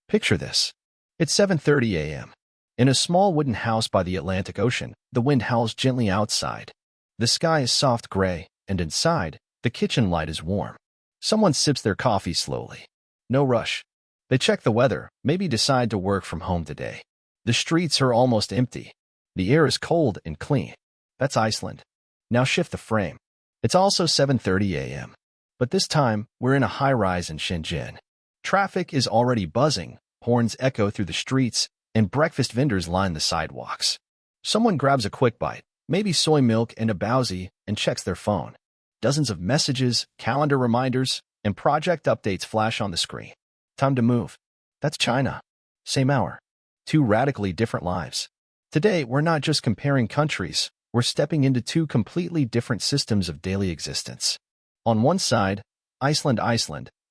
Picture this. It's 7:30 a.m. In a small wooden house by the Atlantic Ocean, the wind howls gently outside. The sky is soft gray, and inside, the kitchen light is warm. Someone sips their coffee slowly. No rush. They check the weather, maybe decide to work from home today. The streets are almost empty. The air is cold and clean. That's Iceland. Now shift the frame. It's also 7:30 a.m. But this time, we're in a high-rise in Shenzhen. Traffic is already buzzing, horns echo through the streets, and breakfast vendors line the sidewalks. Someone grabs a quick bite, maybe soy milk and a bauzi, and checks their phone. Dozens of messages, calendar reminders, and project updates flash on the screen. Time to move. That's China. Same hour. Two radically different lives. Today, we're not just comparing countries, we're stepping into two completely different systems of daily existence. On one side, Iceland,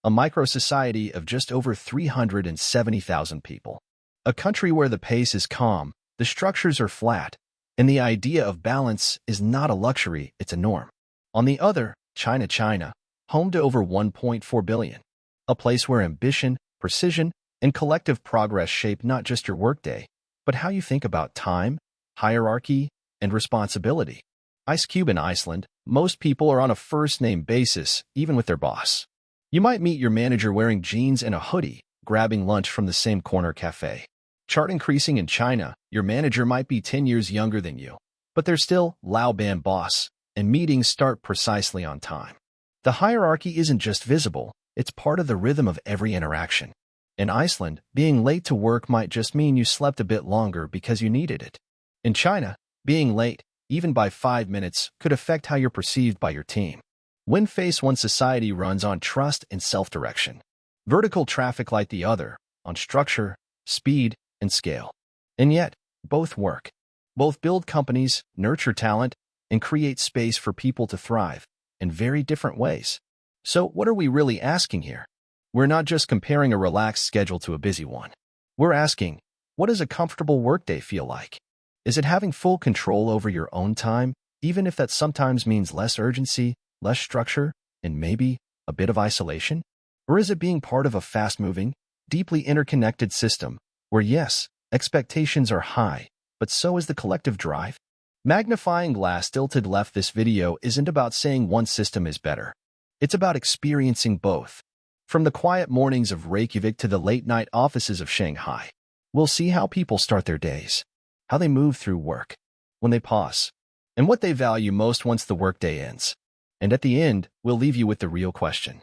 a micro-society of just over 370,000 people. A country where the pace is calm, the structures are flat, and the idea of balance is not a luxury, it's a norm. On the other, China, home to over 1.4 billion. A place where ambition, precision, and collective progress shape not just your workday, but how you think about time, hierarchy, and responsibility. Ice Cube in Iceland, most people are on a first-name basis, even with their boss. You might meet your manager wearing jeans and a hoodie, grabbing lunch from the same corner cafe. Chart increasing in China, your manager might be 10 years younger than you, but they're still Lao Ban boss, and meetings start precisely on time. The hierarchy isn't just visible, it's part of the rhythm of every interaction. In Iceland, being late to work might just mean you slept a bit longer because you needed it. In China, being late, even by 5 minutes, could affect how you're perceived by your team. When phase one society runs on trust and self-direction. Vertical traffic like the other, on structure, speed, and scale. And yet, both work. Both build companies, nurture talent, and create space for people to thrive in very different ways. So what are we really asking here? We're not just comparing a relaxed schedule to a busy one. We're asking, what does a comfortable workday feel like? Is it having full control over your own time, even if that sometimes means less urgency, less structure, and maybe a bit of isolation? Or is it being part of a fast-moving, deeply interconnected system where, yes, expectations are high, but so is the collective drive? Magnifying glass tilted left. This video isn't about saying one system is better. It's about experiencing both. From the quiet mornings of Reykjavik to the late-night offices of Shanghai, we'll see how people start their days, how they move through work, when they pause, and what they value most once the workday ends. And at the end, we'll leave you with the real question.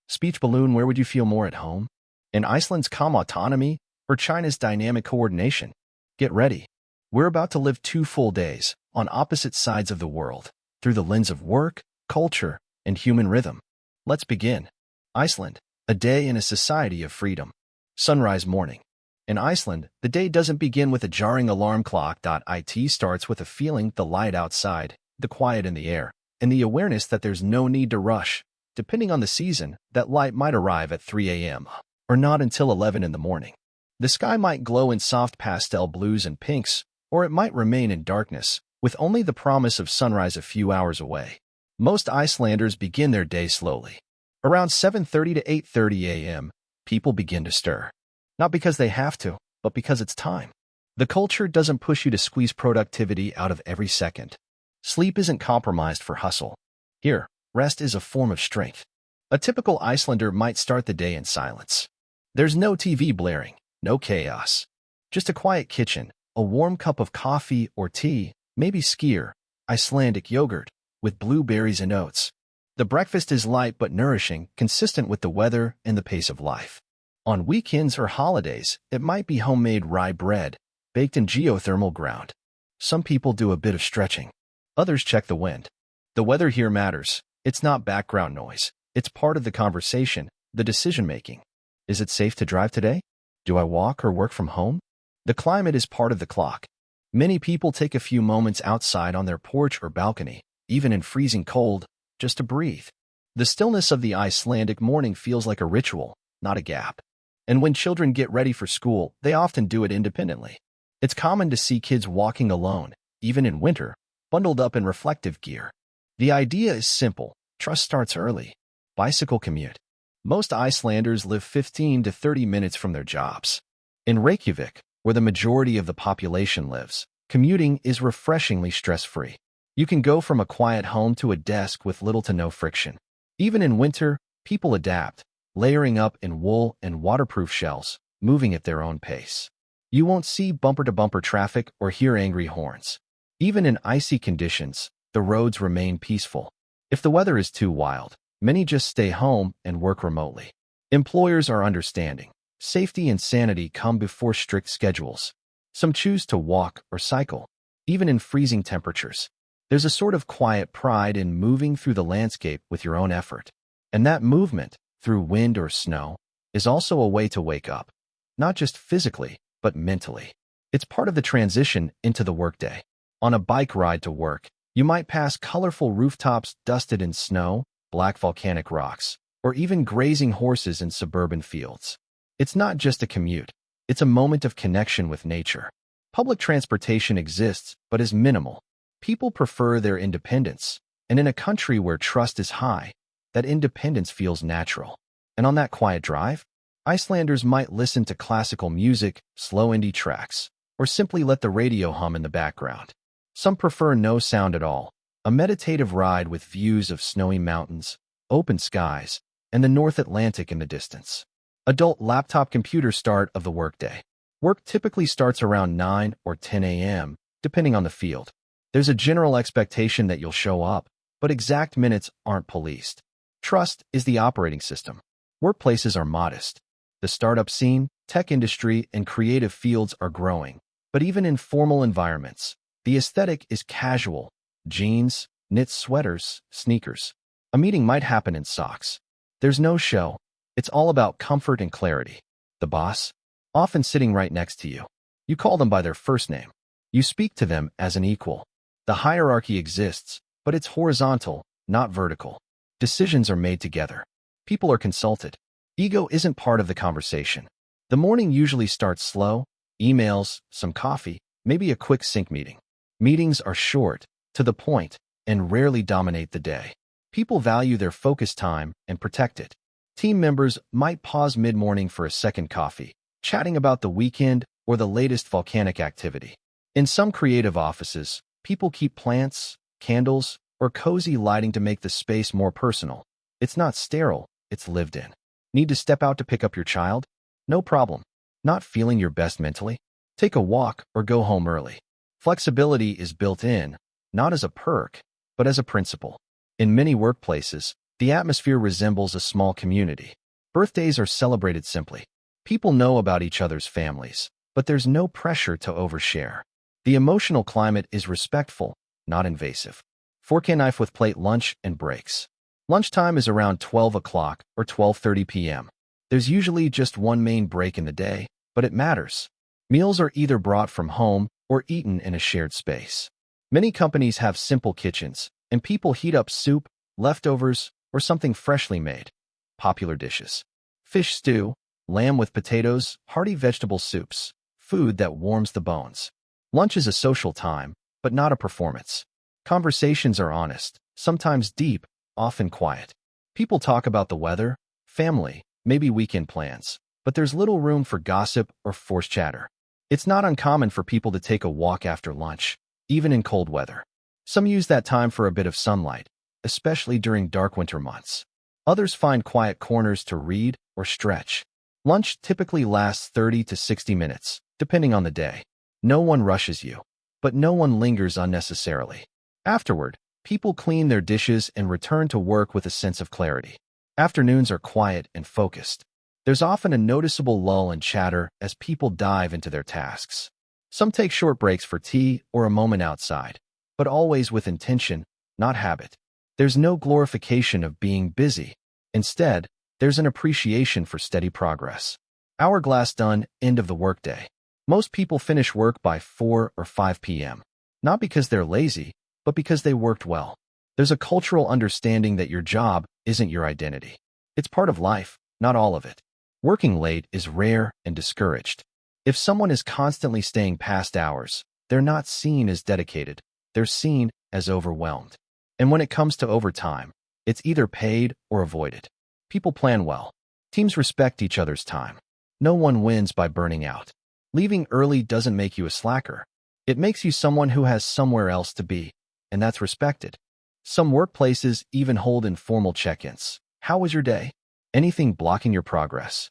Speech balloon, where would you feel more at home? In Iceland's calm autonomy or China's dynamic coordination? Get ready. We're about to live 2 full days on opposite sides of the world through the lens of work, culture, and human rhythm. Let's begin. Iceland, a day in a society of freedom. Sunrise morning. In Iceland, the day doesn't begin with a jarring alarm clock. It starts with a feeling, the light outside, the quiet in the air, and the awareness that there's no need to rush. Depending on the season, that light might arrive at 3 a.m. or not until 11 in the morning. The sky might glow in soft pastel blues and pinks, or it might remain in darkness, with only the promise of sunrise a few hours away. Most Icelanders begin their day slowly. Around 7:30 to 8:30 a.m., people begin to stir. Not because they have to, but because it's time. The culture doesn't push you to squeeze productivity out of every second. Sleep isn't compromised for hustle. Here, rest is a form of strength. A typical Icelander might start the day in silence. There's no TV blaring, no chaos. Just a quiet kitchen, a warm cup of coffee or tea, maybe skyr, Icelandic yogurt, with blueberries and oats. The breakfast is light but nourishing, consistent with the weather and the pace of life. On weekends or holidays, it might be homemade rye bread, baked in geothermal ground. Some people do a bit of stretching. Others check the wind. The weather here matters. It's not background noise. It's part of the conversation, the decision-making. Is it safe to drive today? Do I walk or work from home? The climate is part of the clock. Many people take a few moments outside on their porch or balcony, even in freezing cold, just to breathe. The stillness of the Icelandic morning feels like a ritual, not a gap. And when children get ready for school, they often do it independently. It's common to see kids walking alone, even in winter, bundled up in reflective gear. The idea is simple. Trust starts early. Bicycle commute. Most Icelanders live 15 to 30 minutes from their jobs. In Reykjavik, where the majority of the population lives, commuting is refreshingly stress-free. You can go from a quiet home to a desk with little to no friction. Even in winter, people adapt, layering up in wool and waterproof shells, moving at their own pace. You won't see bumper-to-bumper traffic or hear angry horns. Even in icy conditions, the roads remain peaceful. If the weather is too wild, many just stay home and work remotely. Employers are understanding. Safety and sanity come before strict schedules. Some choose to walk or cycle, even in freezing temperatures. There's a sort of quiet pride in moving through the landscape with your own effort. And that movement, through wind or snow, is also a way to wake up, not just physically, but mentally. It's part of the transition into the workday. On a bike ride to work, you might pass colorful rooftops dusted in snow, black volcanic rocks, or even grazing horses in suburban fields. It's not just a commute. It's a moment of connection with nature. Public transportation exists, but is minimal. People prefer their independence, and in a country where trust is high, that independence feels natural. And on that quiet drive, Icelanders might listen to classical music, slow indie tracks, or simply let the radio hum in the background. Some prefer no sound at all, a meditative ride with views of snowy mountains, open skies, and the North Atlantic in the distance. Adult laptop computer start of the workday. Work typically starts around 9 or 10 a.m., depending on the field. There's a general expectation that you'll show up, but exact minutes aren't policed. Trust is the operating system. Workplaces are modest. The startup scene, tech industry, and creative fields are growing, but even in formal environments, the aesthetic is casual: jeans, knit sweaters, sneakers. A meeting might happen in socks. There's no show. It's all about comfort and clarity. The boss, often sitting right next to you. You call them by their first name. You speak to them as an equal. The hierarchy exists, but it's horizontal, not vertical. Decisions are made together. People are consulted. Ego isn't part of the conversation. The morning usually starts slow: emails, some coffee, maybe a quick sync meeting. Meetings are short, to the point, and rarely dominate the day. People value their focus time and protect it. Team members might pause mid-morning for a second coffee, chatting about the weekend or the latest volcanic activity. In some creative offices, people keep plants, candles, or cozy lighting to make the space more personal. It's not sterile, it's lived in. Need to step out to pick up your child? No problem. Not feeling your best mentally? Take a walk or go home early. Flexibility is built in, not as a perk, but as a principle. In many workplaces, the atmosphere resembles a small community. Birthdays are celebrated simply. People know about each other's families, but there's no pressure to overshare. The emotional climate is respectful, not invasive. Fork and knife with plate, lunch, and breaks. Lunchtime is around 12 o'clock or 12:30 p.m. There's usually just one main break in the day, but it matters. Meals are either brought from home or eaten in a shared space. Many companies have simple kitchens, and people heat up soup, leftovers, or something freshly made. Popular dishes: fish stew, lamb with potatoes, hearty vegetable soups, food that warms the bones. Lunch is a social time, but not a performance. Conversations are honest, sometimes deep, often quiet. People talk about the weather, family, maybe weekend plans, but there's little room for gossip or forced chatter. It's not uncommon for people to take a walk after lunch, even in cold weather. Some use that time for a bit of sunlight, especially during dark winter months. Others find quiet corners to read or stretch. Lunch typically lasts 30 to 60 minutes, depending on the day. No one rushes you, but no one lingers unnecessarily. Afterward, people clean their dishes and return to work with a sense of clarity. Afternoons are quiet and focused. There's often a noticeable lull in chatter as people dive into their tasks. Some take short breaks for tea or a moment outside, but always with intention, not habit. There's no glorification of being busy. Instead, there's an appreciation for steady progress. Hourglass done, end of the workday. Most people finish work by 4 or 5 p.m., not because they're lazy, but because they worked well. There's a cultural understanding that your job isn't your identity. It's part of life, not all of it. Working late is rare and discouraged. If someone is constantly staying past hours, they're not seen as dedicated, they're seen as overwhelmed. And when it comes to overtime, it's either paid or avoided. People plan well. Teams respect each other's time. No one wins by burning out. Leaving early doesn't make you a slacker. It makes you someone who has somewhere else to be, and that's respected. Some workplaces even hold informal check-ins. How was your day? Anything blocking your progress?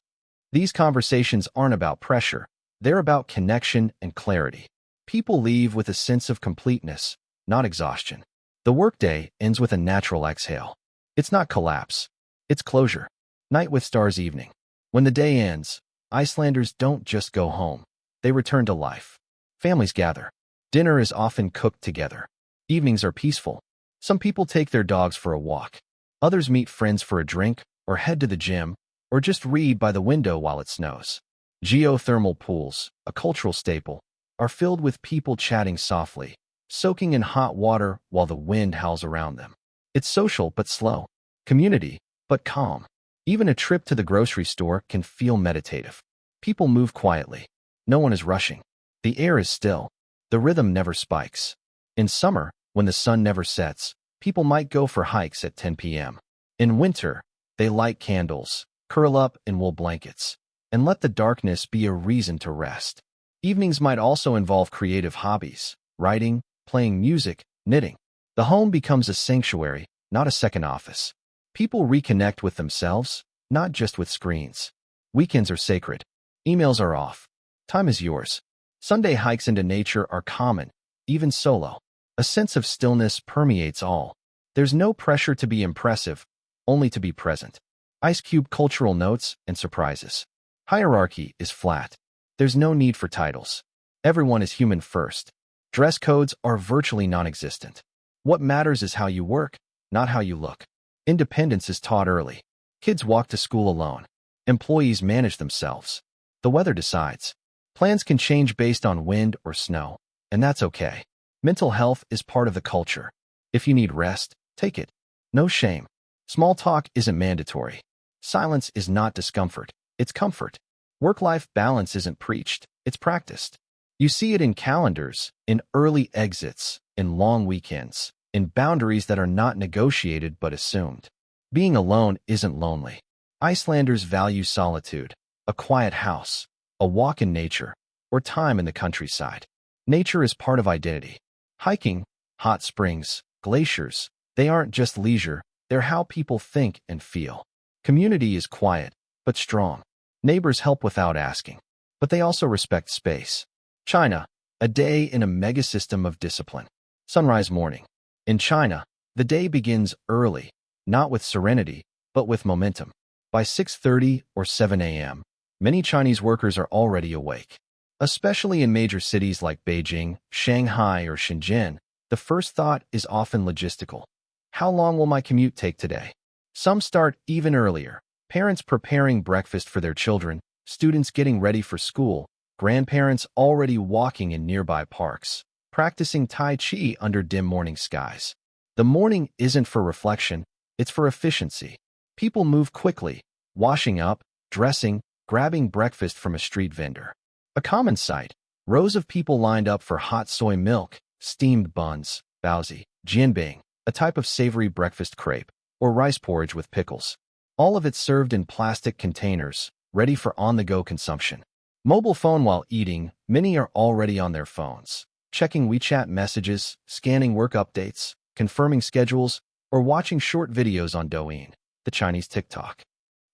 These conversations aren't about pressure. They're about connection and clarity. People leave with a sense of completeness, not exhaustion. The workday ends with a natural exhale. It's not collapse. It's closure. Night with stars evening. When the day ends, Icelanders don't just go home. They return to life. Families gather. Dinner is often cooked together. Evenings are peaceful. Some people take their dogs for a walk. Others meet friends for a drink, or head to the gym, or just read by the window while it snows. Geothermal pools, a cultural staple, are filled with people chatting softly, soaking in hot water while the wind howls around them. It's social but slow, community but calm. Even a trip to the grocery store can feel meditative. People move quietly. No one is rushing. The air is still. The rhythm never spikes. In summer, when the sun never sets, people might go for hikes at 10 p.m. In winter, they light candles, curl up in wool blankets, and let the darkness be a reason to rest. Evenings might also involve creative hobbies, writing, playing music, knitting. The home becomes a sanctuary, not a second office. People reconnect with themselves, not just with screens. Weekends are sacred. Emails are off. Time is yours. Sunday hikes into nature are common, even solo. A sense of stillness permeates all. There's no pressure to be impressive, only to be present. Ice Cube cultural notes and surprises. Hierarchy is flat. There's no need for titles. Everyone is human first. Dress codes are virtually non-existent. What matters is how you work, not how you look. Independence is taught early. Kids walk to school alone. Employees manage themselves. The weather decides. Plans can change based on wind or snow, and that's okay. Mental health is part of the culture. If you need rest, take it. No shame. Small talk isn't mandatory. Silence is not discomfort, it's comfort. Work-life balance isn't preached, it's practiced. You see it in calendars, in early exits, in long weekends, in boundaries that are not negotiated but assumed. Being alone isn't lonely. Icelanders value solitude, a quiet house, a walk in nature, or time in the countryside. Nature is part of identity. Hiking, hot springs, glaciers, they aren't just leisure, they're how people think and feel. Community is quiet, but strong. Neighbors help without asking, but they also respect space. China, a day in a megasystem of discipline. Sunrise morning. In China, the day begins early, not with serenity, but with momentum. By 6:30 or 7 a.m., many Chinese workers are already awake. Especially in major cities like Beijing, Shanghai, or Shenzhen, the first thought is often logistical. How long will my commute take today? Some start even earlier. Parents preparing breakfast for their children, students getting ready for school, grandparents already walking in nearby parks, practicing Tai Chi under dim morning skies. The morning isn't for reflection, it's for efficiency. People move quickly, washing up, dressing, grabbing breakfast from a street vendor. A common sight, rows of people lined up for hot soy milk, steamed buns, baozi, jianbing, a type of savory breakfast crepe, or rice porridge with pickles. All of it served in plastic containers, ready for on-the-go consumption. Mobile phone while eating, many are already on their phones, checking WeChat messages, scanning work updates, confirming schedules, or watching short videos on Douyin, the Chinese TikTok.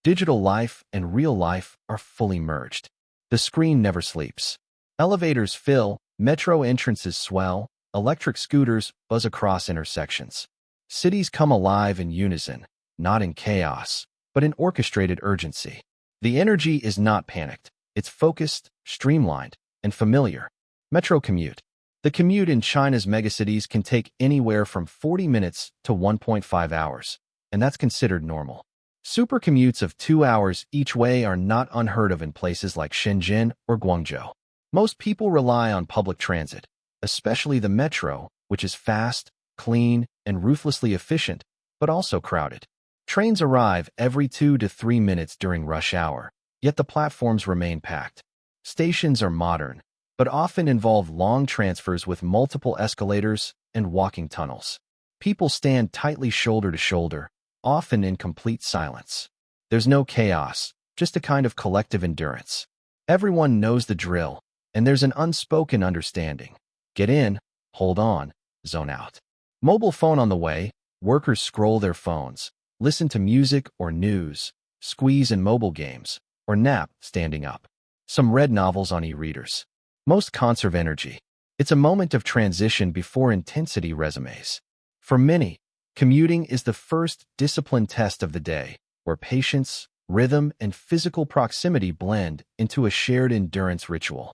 Digital life and real life are fully merged. The screen never sleeps. Elevators fill, metro entrances swell, electric scooters buzz across intersections. Cities come alive in unison, not in chaos, but in orchestrated urgency. The energy is not panicked. It's focused, streamlined, and familiar. Metro commute. The commute in China's megacities can take anywhere from 40 minutes to 1.5 hours, and that's considered normal. Super commutes of 2 hours each way are not unheard of in places like Shenzhen or Guangzhou. Most people rely on public transit, especially the metro, which is fast, clean, and ruthlessly efficient, but also crowded. Trains arrive every 2 to 3 minutes during rush hour, yet the platforms remain packed. Stations are modern, but often involve long transfers with multiple escalators and walking tunnels. People stand tightly shoulder to shoulder, often in complete silence. There's no chaos, just a kind of collective endurance. Everyone knows the drill, and there's an unspoken understanding. Get in, hold on, zone out. Mobile phone on the way, workers scroll their phones, listen to music or news, squeeze in mobile games, or nap standing up. Some read novels on e-readers. Most conserve energy. It's a moment of transition before intensity resumes. For many, commuting is the first discipline test of the day, where patience, rhythm, and physical proximity blend into a shared endurance ritual.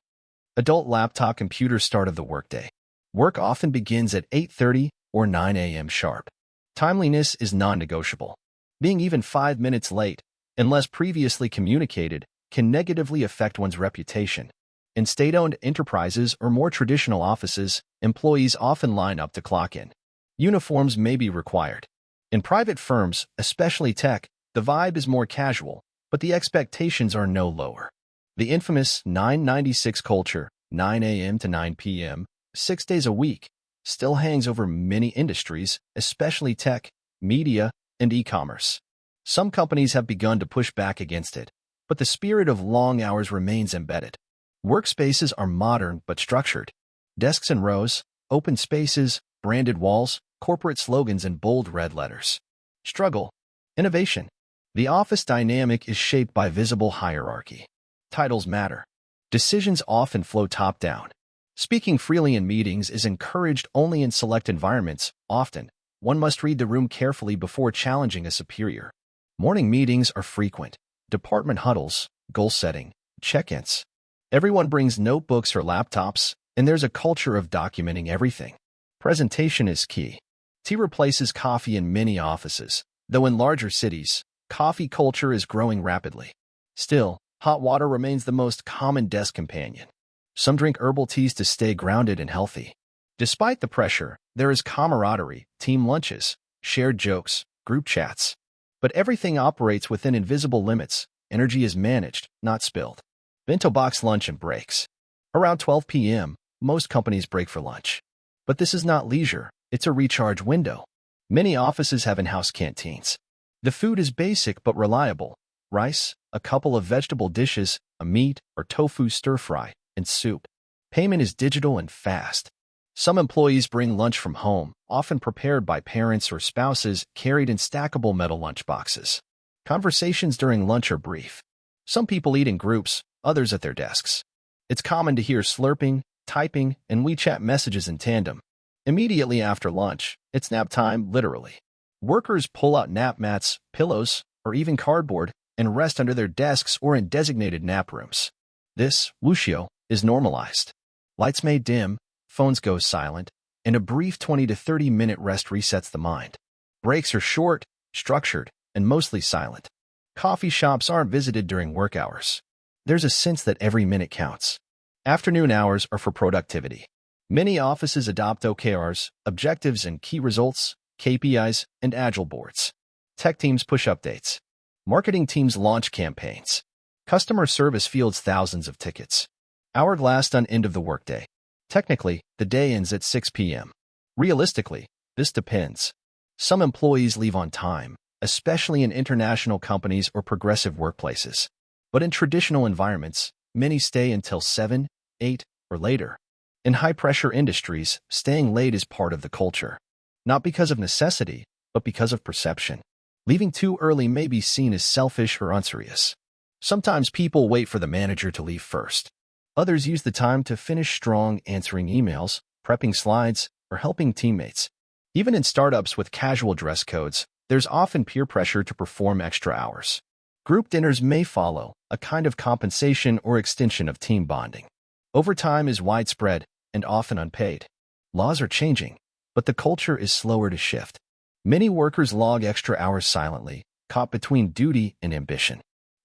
Adult laptop computer start of the workday. Work often begins at 8:30 or 9 a.m. sharp. Timeliness is non-negotiable. Being even 5 minutes late, unless previously communicated, can negatively affect one's reputation. In state-owned enterprises or more traditional offices, employees often line up to clock in. Uniforms may be required. In private firms, especially tech, the vibe is more casual, but the expectations are no lower. The infamous 996 culture, 9 a.m. to 9 p.m., 6 days a week, still hangs over many industries, especially tech, media, and e-commerce. Some companies have begun to push back against it, but the spirit of long hours remains embedded. Workspaces are modern but structured. Desks in rows, open spaces, branded walls, corporate slogans in bold red letters. Struggle. Innovation. The office dynamic is shaped by visible hierarchy. Titles matter. Decisions often flow top-down. Speaking freely in meetings is encouraged only in select environments. Often, one must read the room carefully before challenging a superior. Morning meetings are frequent. Department huddles, goal setting, check-ins. Everyone brings notebooks or laptops, and there's a culture of documenting everything. Presentation is key. Tea replaces coffee in many offices, though in larger cities, coffee culture is growing rapidly. Still, hot water remains the most common desk companion. Some drink herbal teas to stay grounded and healthy. Despite the pressure, there is camaraderie, team lunches, shared jokes, group chats. But everything operates within invisible limits. Energy is managed, not spilled. Bento box lunch and breaks. Around 12 p.m., most companies break for lunch. But this is not leisure, it's a recharge window. Many offices have in-house canteens. The food is basic but reliable. Rice, a couple of vegetable dishes, a meat or tofu stir-fry, and soup. Payment is digital and fast. Some employees bring lunch from home, often prepared by parents or spouses, carried in stackable metal lunchboxes. Conversations during lunch are brief. Some people eat in groups, others at their desks. It's common to hear slurping, typing, and WeChat messages in tandem. Immediately after lunch, it's nap time, literally. Workers pull out nap mats, pillows, or even cardboard, and rest under their desks or in designated nap rooms. This, wuxio, is normalized. Lights may dim, phones go silent, and a brief 20 to 30-minute rest resets the mind. Breaks are short, structured, and mostly silent. Coffee shops aren't visited during work hours. There's a sense that every minute counts. Afternoon hours are for productivity. Many offices adopt OKRs, objectives and key results, KPIs, and agile boards. Tech teams push updates. Marketing teams launch campaigns. Customer service fields thousands of tickets. Hourglass on end of the workday. Technically, the day ends at 6 p.m. Realistically, this depends. Some employees leave on time, especially in international companies or progressive workplaces. But in traditional environments, many stay until 7, 8, or later. In high-pressure industries, staying late is part of the culture. Not because of necessity, but because of perception. Leaving too early may be seen as selfish or unserious. Sometimes people wait for the manager to leave first. Others use the time to finish strong, answering emails, prepping slides, or helping teammates. Even in startups with casual dress codes, there's often peer pressure to perform extra hours. Group dinners may follow, a kind of compensation or extension of team bonding. Overtime is widespread and often unpaid. Laws are changing, but the culture is slower to shift. Many workers log extra hours silently, caught between duty and ambition.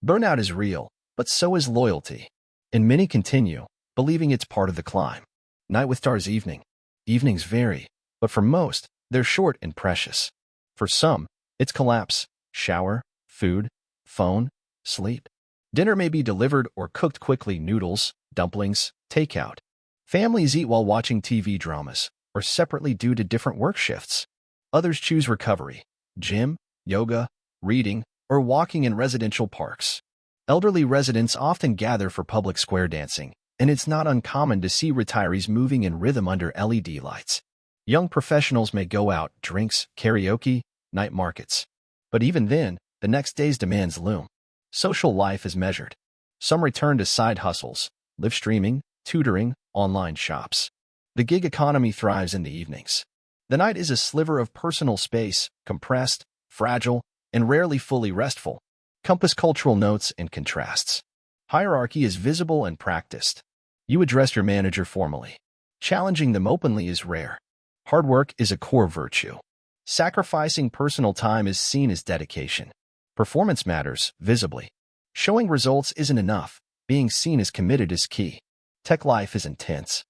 Burnout is real, but so is loyalty. And many continue, believing it's part of the climb. Night with stars evening. Evenings vary, but for most, they're short and precious. For some, it's collapse, shower, food, phone, sleep. Dinner may be delivered or cooked quickly, noodles, dumplings, takeout. Families eat while watching TV dramas, or separately due to different work shifts. Others choose recovery, gym, yoga, reading, or walking in residential parks. Elderly residents often gather for public square dancing, and it's not uncommon to see retirees moving in rhythm under LED lights. Young professionals may go out, drinks, karaoke, night markets. But even then, the next day's demands loom. Social life is measured. Some return to side hustles, live streaming, tutoring, online shops. The gig economy thrives in the evenings. The night is a sliver of personal space, compressed, fragile, and rarely fully restful. Compass cultural notes and contrasts. Hierarchy is visible and practiced. You address your manager formally. Challenging them openly is rare. Hard work is a core virtue. Sacrificing personal time is seen as dedication. Performance matters, visibly. Showing results isn't enough. Being seen as committed is key. Tech life is intense.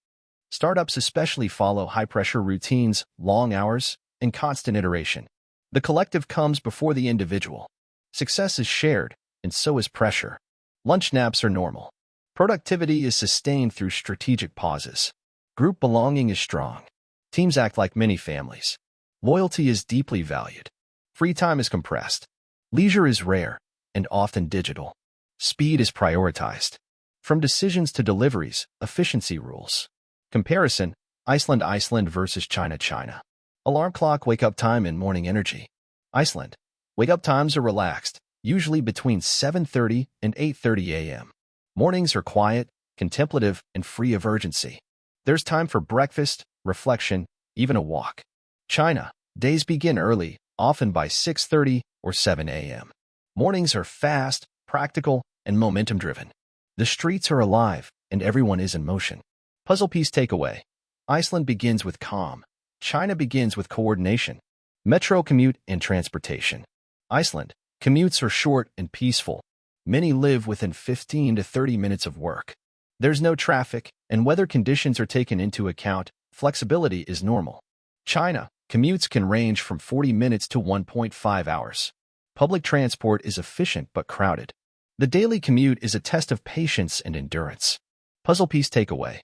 Startups especially follow high-pressure routines, long hours, and constant iteration. The collective comes before the individual. Success is shared, and so is pressure. Lunch naps are normal. Productivity is sustained through strategic pauses. Group belonging is strong. Teams act like mini families. Loyalty is deeply valued. Free time is compressed. Leisure is rare, and often digital. Speed is prioritized. From decisions to deliveries, efficiency rules. Comparison, Iceland versus China. Alarm clock wake-up time and morning energy. Iceland. Wake-up times are relaxed, usually between 7:30 and 8:30 a.m. Mornings are quiet, contemplative, and free of urgency. There's time for breakfast, reflection, even a walk. China. Days begin early, often by 6:30 or 7 a.m. Mornings are fast, practical, and momentum-driven. The streets are alive, and everyone is in motion. Puzzle piece takeaway. Iceland begins with calm. China begins with coordination. Metro commute and transportation. Iceland. Commutes are short and peaceful. Many live within 15 to 30 minutes of work. There's no traffic, and weather conditions are taken into account. Flexibility is normal. China. Commutes can range from 40 minutes to 1.5 hours. Public transport is efficient but crowded. The daily commute is a test of patience and endurance. Puzzle piece takeaway.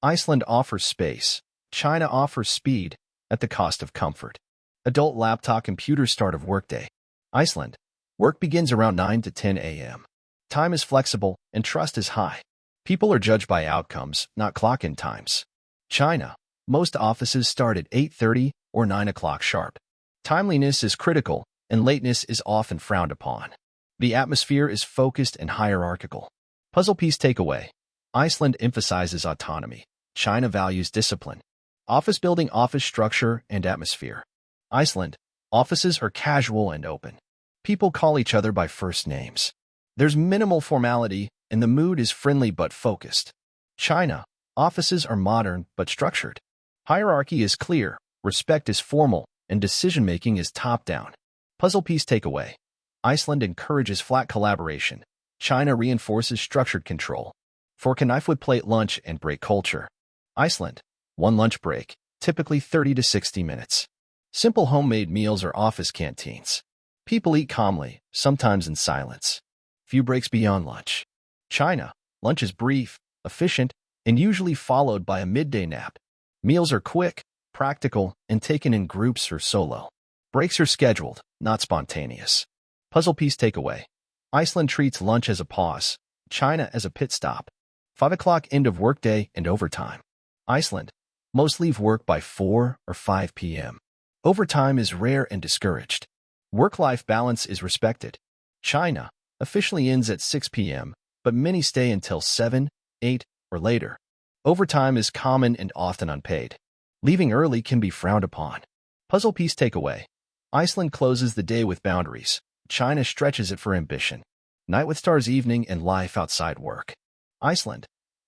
Iceland offers space. China offers speed at the cost of comfort. Adult laptop computers start of Workday. Iceland. Work begins around 9 to 10 a.m. Time is flexible and trust is high. People are judged by outcomes, not clock-in times. China. Most offices start at 8:30 or 9 o'clock sharp. Timeliness is critical, and lateness is often frowned upon. The atmosphere is focused and hierarchical. Puzzle piece takeaway. Iceland emphasizes autonomy. China values discipline. Office building, office structure, and atmosphere. Iceland. Offices are casual and open. People call each other by first names. There's minimal formality, and the mood is friendly but focused. China. Offices are modern but structured. Hierarchy is clear, respect is formal, and decision-making is top-down. Puzzle piece takeaway. Iceland encourages flat collaboration. China reinforces structured control. Fork and knife would plate lunch and break culture. Iceland. One lunch break, typically 30 to 60 minutes. Simple homemade meals or office canteens. People eat calmly, sometimes in silence. Few breaks beyond lunch. China. Lunch is brief, efficient, and usually followed by a midday nap. Meals are quick, practical, and taken in groups or solo. Breaks are scheduled, not spontaneous. Puzzle piece takeaway. Iceland treats lunch as a pause, China as a pit stop. 5 o'clock end of workday and overtime. Iceland. Most leave work by 4 or 5 p.m. Overtime is rare and discouraged. Work-life balance is respected. China. Officially ends at 6 p.m., but many stay until 7, 8, or later. Overtime is common and often unpaid. Leaving early can be frowned upon. Puzzle piece takeaway. Iceland closes the day with boundaries. China stretches it for ambition. Night with stars, evening and life outside work. Iceland.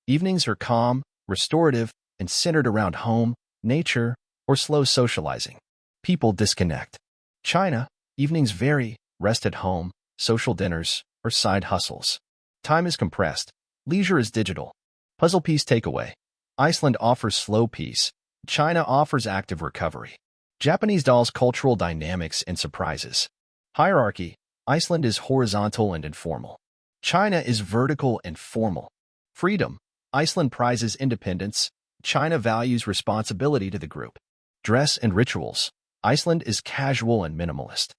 Evenings are calm, restorative, and centered around home, nature, or slow socializing. People disconnect. China. Evenings vary, rest at home, social dinners, or side hustles. Time is compressed. Leisure is digital. Puzzle piece takeaway. Iceland offers slow peace. China offers active recovery. Japanese dolls, cultural dynamics and surprises. Hierarchy. Iceland is horizontal and informal. China is vertical and formal. Freedom. Iceland prizes independence. China values responsibility to the group. Dress and rituals. Iceland is casual and minimalist.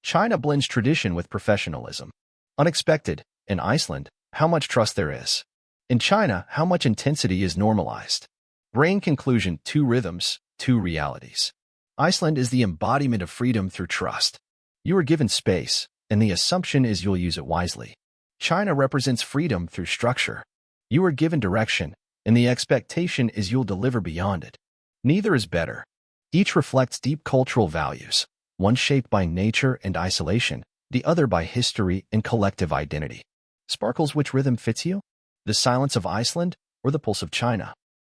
China blends tradition with professionalism. Unexpected. In Iceland, how much trust there is. In China, how much intensity is normalized. Brain conclusion, two rhythms, two realities. Iceland is the embodiment of freedom through trust. You are given space, and the assumption is you'll use it wisely. China represents freedom through structure. You are given direction, and the expectation is you'll deliver beyond it. Neither is better. Each reflects deep cultural values, one shaped by nature and isolation, the other by history and collective identity. Sparkles, which rhythm fits you? The silence of Iceland or the pulse of China?